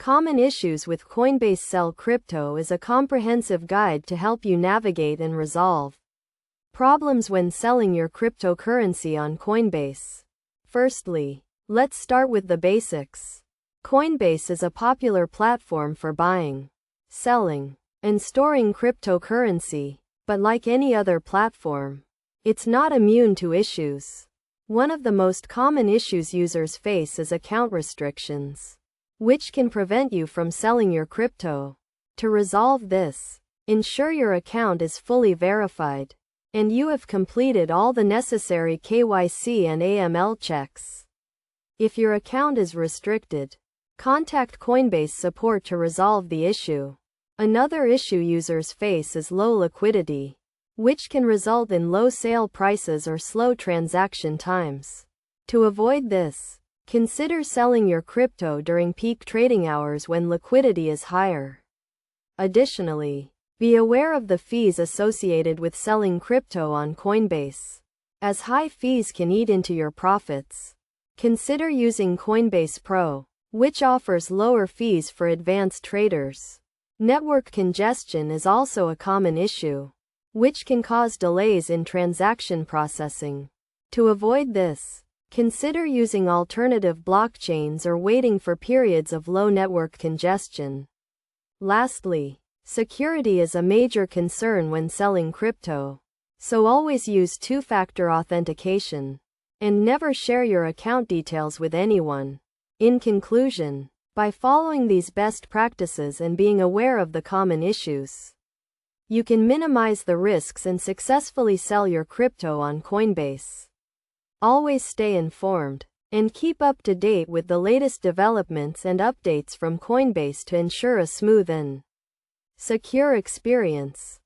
Common Issues with Coinbase Sell Crypto is a comprehensive guide to help you navigate and resolve problems when selling your cryptocurrency on Coinbase. Firstly, let's start with the basics. Coinbase is a popular platform for buying, selling, and storing cryptocurrency, but like any other platform, it's not immune to issues. One of the most common issues users face is account restrictions, which can prevent you from selling your crypto. To resolve this, ensure your account is fully verified and you have completed all the necessary KYC and AML checks. If your account is restricted, contact Coinbase support to resolve the issue. Another issue users face is low liquidity, which can result in low sale prices or slow transaction times. To avoid this, consider selling your crypto during peak trading hours when liquidity is higher. Additionally, be aware of the fees associated with selling crypto on Coinbase, as high fees can eat into your profits. Consider using Coinbase Pro, which offers lower fees for advanced traders. Network congestion is also a common issue, which can cause delays in transaction processing. To avoid this, consider using alternative blockchains or waiting for periods of low network congestion. Lastly, security is a major concern when selling crypto, so always use two-factor authentication and never share your account details with anyone. In conclusion, by following these best practices and being aware of the common issues, you can minimize the risks and successfully sell your crypto on Coinbase. Always stay informed and keep up to date with the latest developments and updates from Coinbase to ensure a smooth and secure experience.